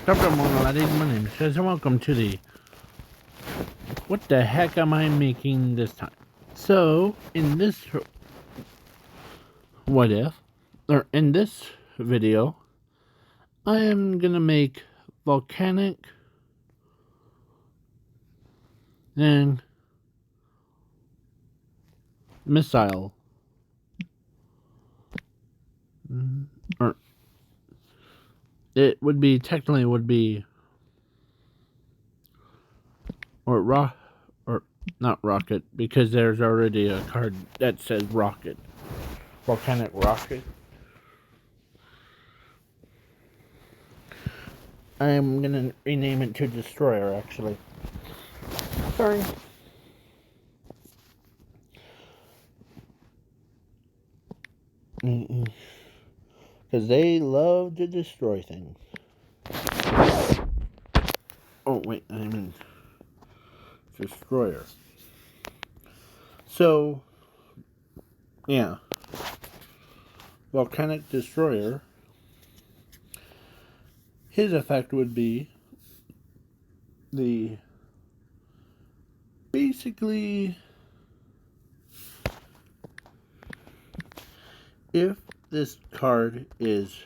Stop it, Mona. My name is Chaz, and welcome to the What the heck am I making this time? So, in this what if, or in this video, I am gonna make volcanic and missile, or it would be technically would be, or or not rocket, because there's already a card that says rocket, volcanic rocket. I am gonna rename it to Destroyer, actually. Sorry. Because they love to destroy things. Oh, wait, I mean Destroyer. So, yeah. Volcanic Destroyer. His effect would be the basically, if this card is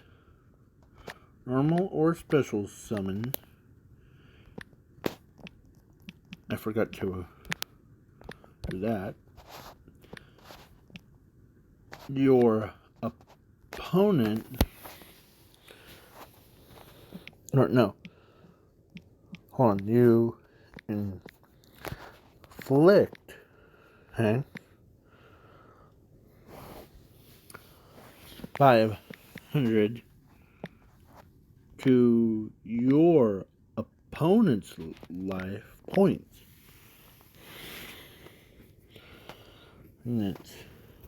normal or special summon, I forgot to do that, your opponent, or no, hold on, you inflict, okay, 500 to your opponent's life points.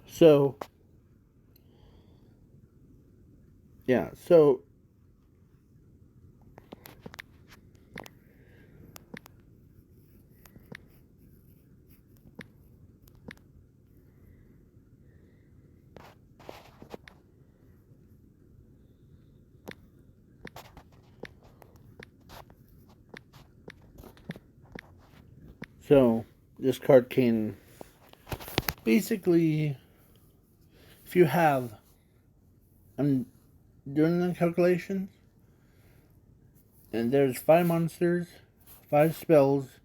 So, yeah, so this card can basically, if you have, I'm doing the calculations, and there's 5 monsters, 5 spells,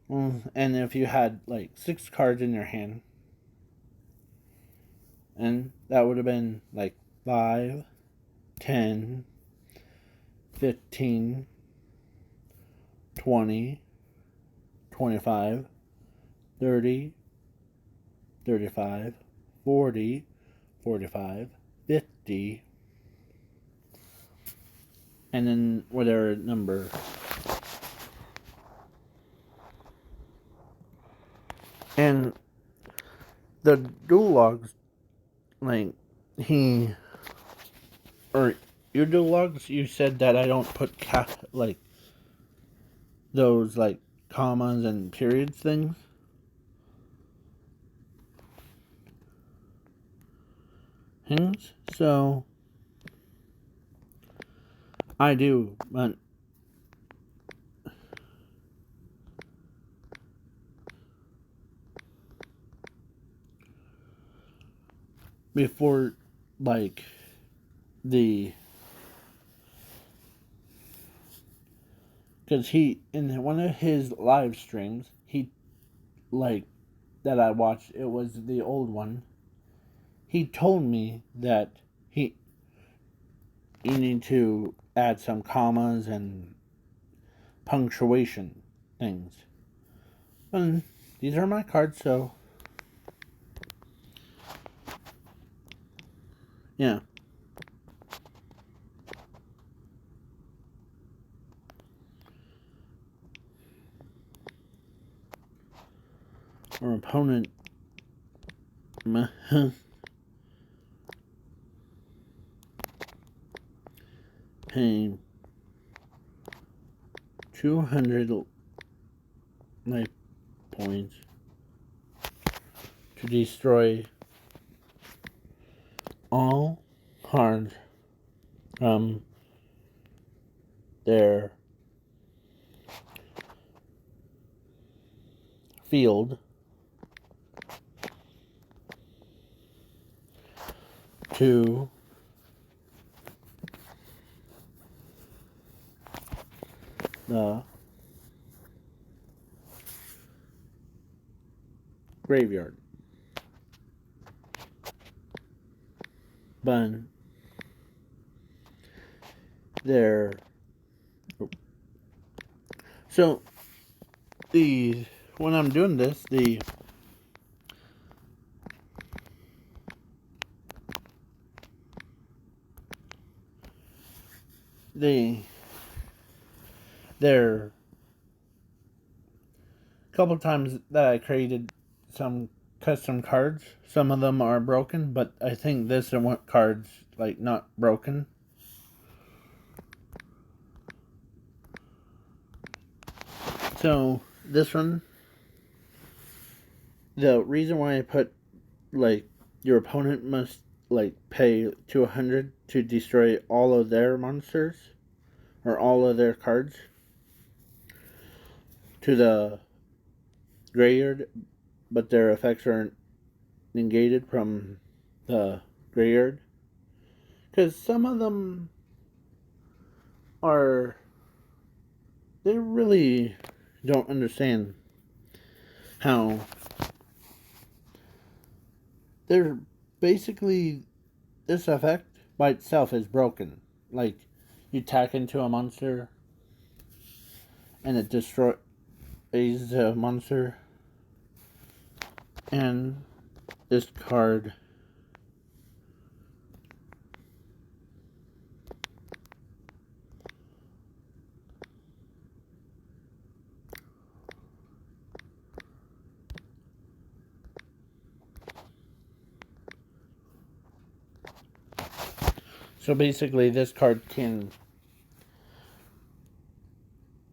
and if you had like 6 cards in your hand, and that would have been like 5, 10, 15, 20, 25, 30, 35, 40, 45, 50, and then whatever number. And the dual logs, like, your dual logs, you said that I don't put like, those, like, commas and periods things. So, I do, but before, like, because he, in one of his live streams, he, like, that I watched, it was the old one, he told me that you need to add some commas and punctuation things. And these are my cards, so yeah. Our opponent paying 200 life points to destroy all cards from their field to the graveyard. But they're so when I'm doing this, there a couple times that I created some custom cards. Some of them are broken, but I think this one card's like not broken. So this one, the reason why I put like your opponent must like pay to 100 to destroy all of their monsters or all of their cards to the graveyard, but their effects are negated from the graveyard, because some of them are, they really don't understand how they're basically, this effect by itself is broken. Like, you attack into a monster and it destroys the monster, and this card so basically this card can,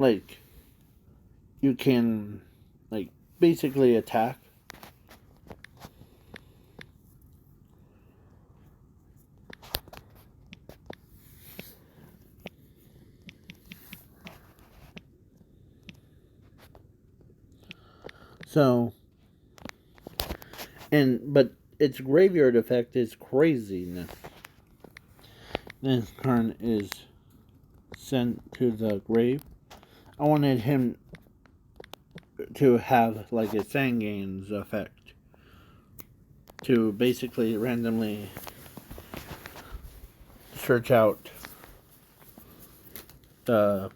like, you can like basically attack so, but its graveyard effect is craziness. This card is sent to the grave. I wanted him to have like a Sangane's effect, to basically randomly search out the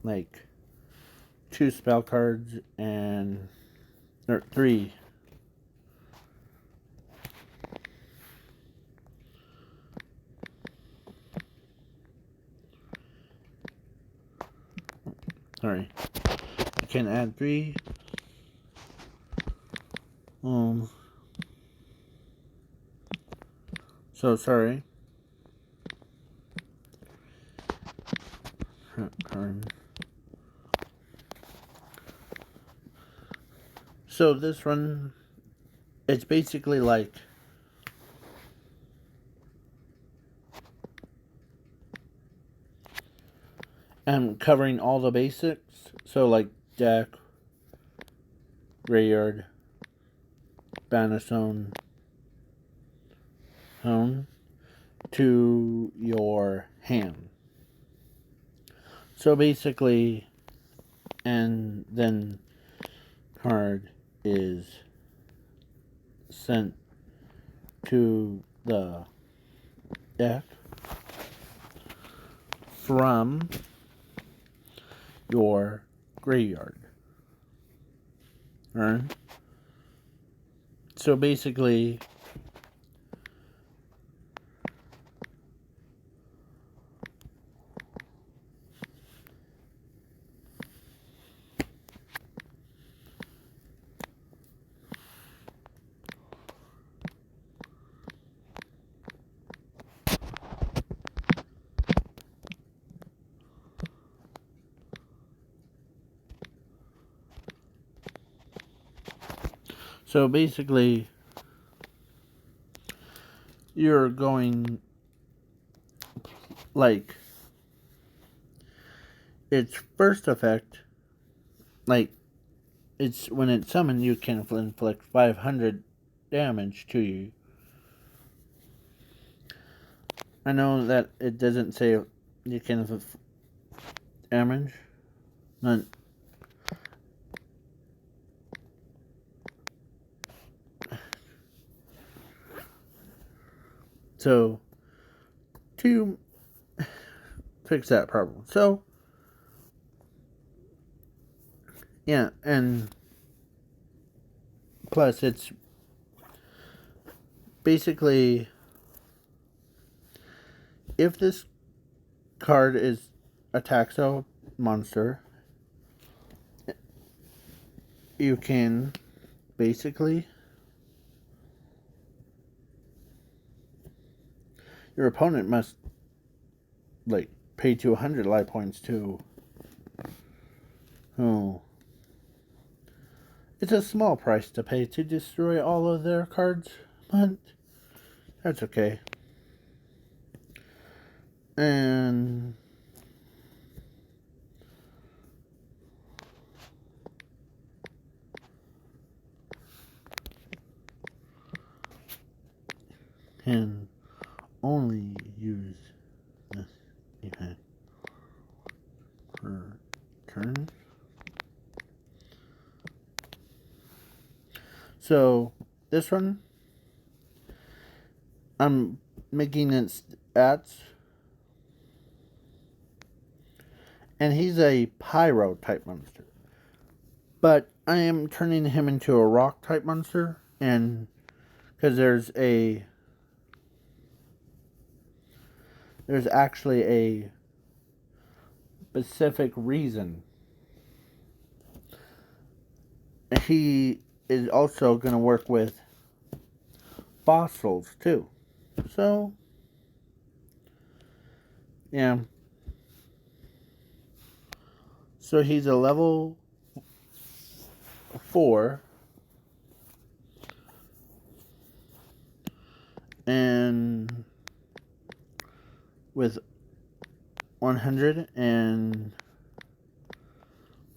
like 2 spell cards and or 3. Sorry, you can add 3. So sorry. So this one, it's basically like I'm covering all the basics. So like deck, graveyard, Banistone, home to your hand. So basically, and then card is sent to the deck from your graveyard. Alright? So basically, you're going like its first effect, like it's when it's summoned, you can inflict 500 damage to you. I know that it doesn't say you can inflict damage, but so to fix that problem. So yeah, and plus it's basically if this card is a Taxo monster, you can basically your opponent must like pay 200 life points to. Oh, it's a small price to pay to destroy all of their cards, but that's okay. And can only use this effect per turn. So this one, I'm making its stats, and he's a pyro type monster. But I am turning him into a rock type monster, and because there's actually a specific reason. He is also going to work with fossils too. So, yeah. So he's a level 4. And with 100, and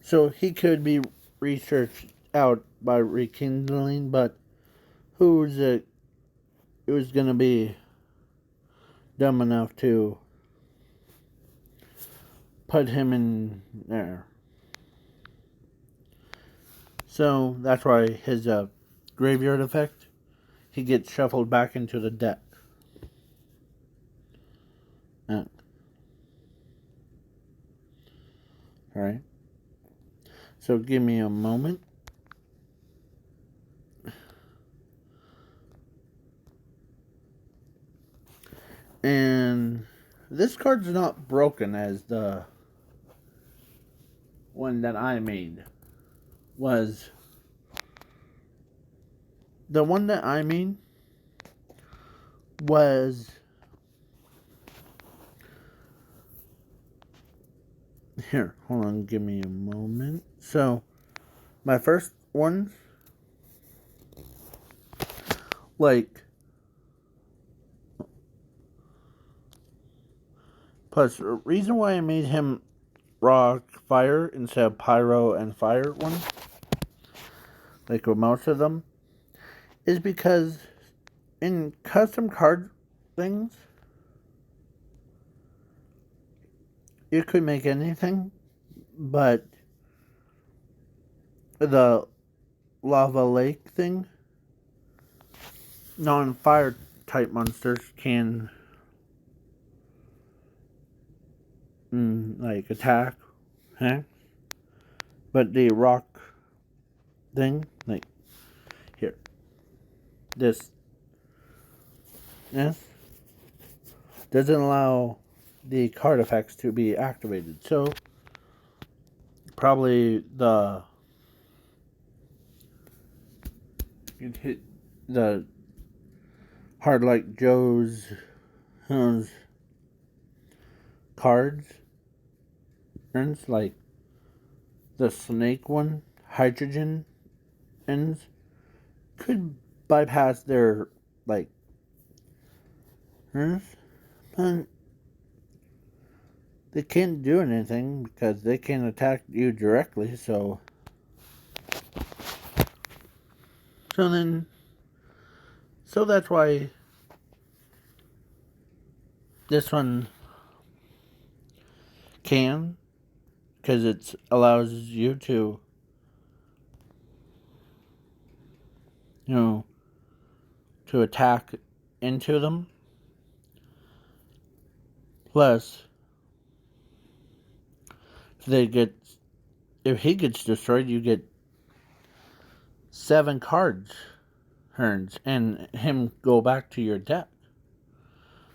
so he could be researched out by rekindling, but who's gonna be dumb enough to put him in there? So that's why his graveyard effect, he gets shuffled back into the deck. Alright. So give me a moment. And this card's not broken as the one that I made was. The one that I made was. Here, hold on, give me a moment. So, my first one, like, plus, the reason why I made him rock fire instead of pyro and fire one, like with most of them, is because in custom card things, you could make anything, but the lava lake thing, non-fire type monsters can like attack, huh? But the rock thing, like here, this doesn't allow the card effects to be activated. So probably you hit the hard like Joe's cards, like the snake one, hydrogen ends, could bypass their like. But they can't do anything because they can't attack you directly, so then that's why this one can, because it allows you to, to attack into them. Plus, if he gets destroyed, you get 7 cards turns and him go back to your deck.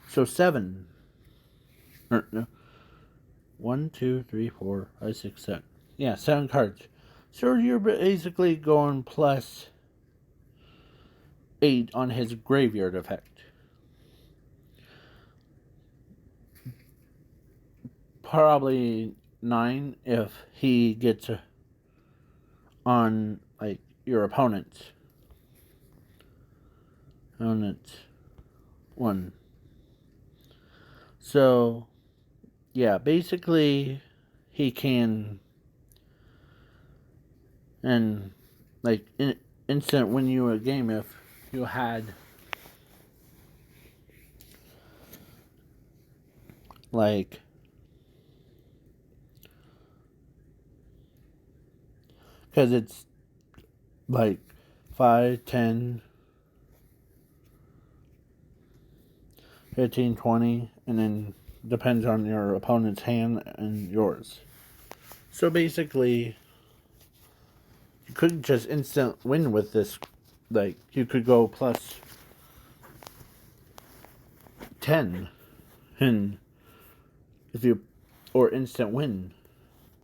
So 7. No. 1, 2, 3, 4, 5, 6, 7. Yeah, 7 cards. So you're basically going plus 8 on his graveyard effect. Probably 9 if he gets on like your opponent's 1. So yeah, basically he can, and like instant win you a game if you had like because it's like 5, 10, 15, 20, and then depends on your opponent's hand and yours. So basically, you couldn't just instant win with this. Like, you could go plus 10 and if you, or instant win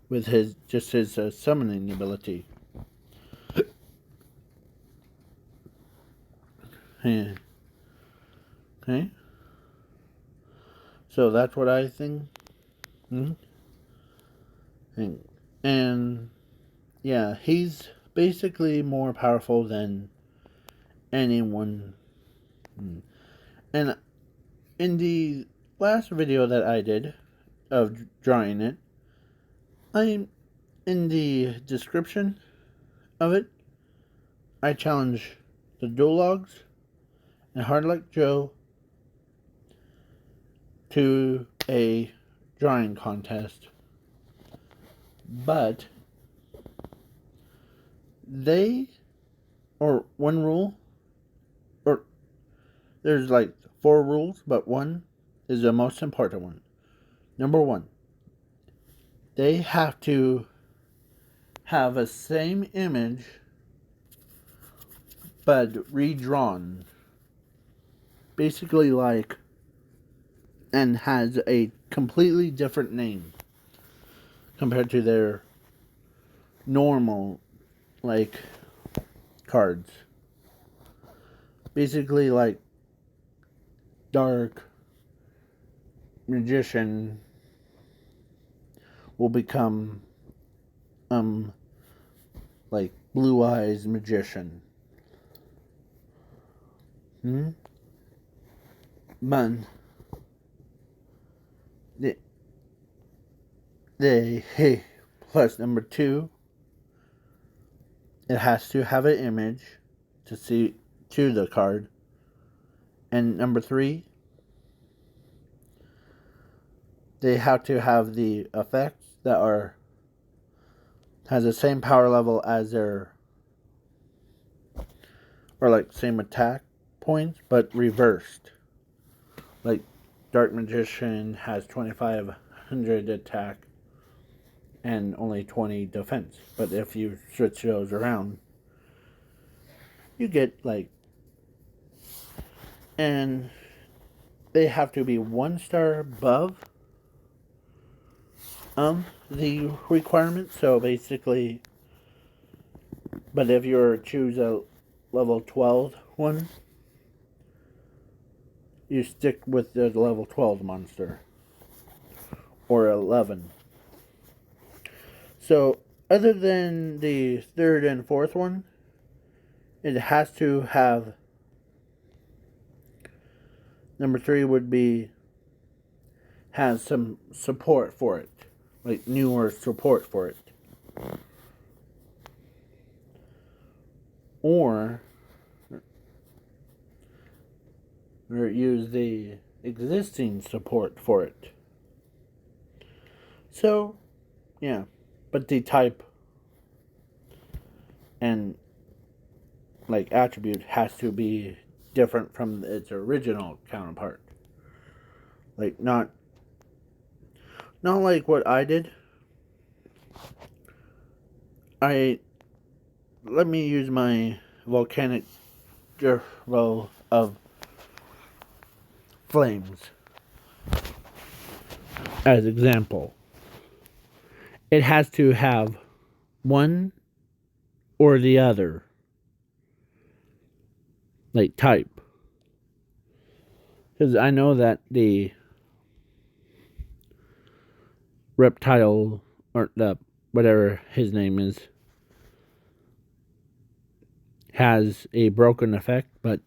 with his summoning ability. Yeah. Okay. So that's what I think. And yeah, he's basically more powerful than anyone. And in the last video that I did of drawing it, in the description of it, I challenge the Dual Logs and Hard Luck Joe to a drawing contest. But one rule, or there's like 4 rules, but one is the most important one. Number 1, they have to have a same image but redrawn. Basically and has a completely different name compared to their normal cards. Basically Dark Magician will become Blue Eyes Magician. But hey, plus number 2, it has to have an image to see to the card. And number 3, they have to have the effects that has the same power level as their, or same attack points but reversed. Like Dark Magician has 2500 attack and only 20 defense. But if you switch those around, you get and they have to be 1 star above the requirement. So basically, but if you choose a level 12 one, you stick with the level 12 monster or 11. So other than the 3rd and 4th one, it has to have, number 3 would be has some support for it, like newer support for it. Or use the existing support for it. So, yeah, but the type and like attribute has to be different from its original counterpart. Like not like what I did. I Let me use my volcanic row of flames as example. It has to have one or the other, like type. Because I know that the reptile, or the whatever his name is, has a broken effect, but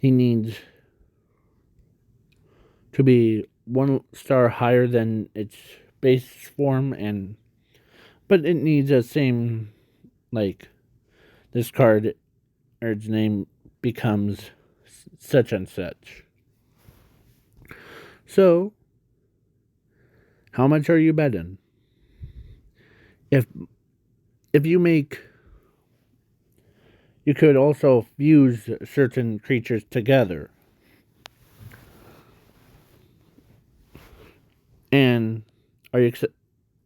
he needs to be one star higher than its base form, and but it needs the same, like this card or its name becomes such and such. So, how much are you betting? If you make, you could also fuse certain creatures together. And are you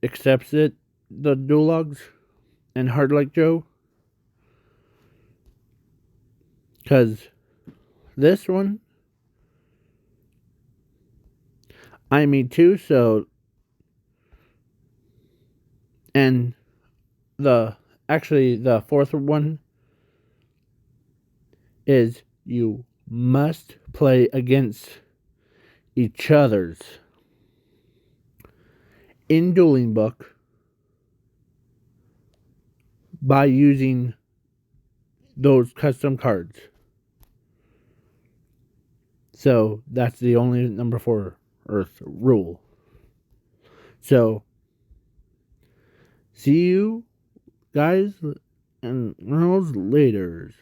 accepts it, the dual logs and Hard Like Joe? Because this one, I mean too, so, and the fourth one is you must play against each other's in Dueling Book by using those custom cards. So that's the only number 4 Earth rule. So see you guys and girls later.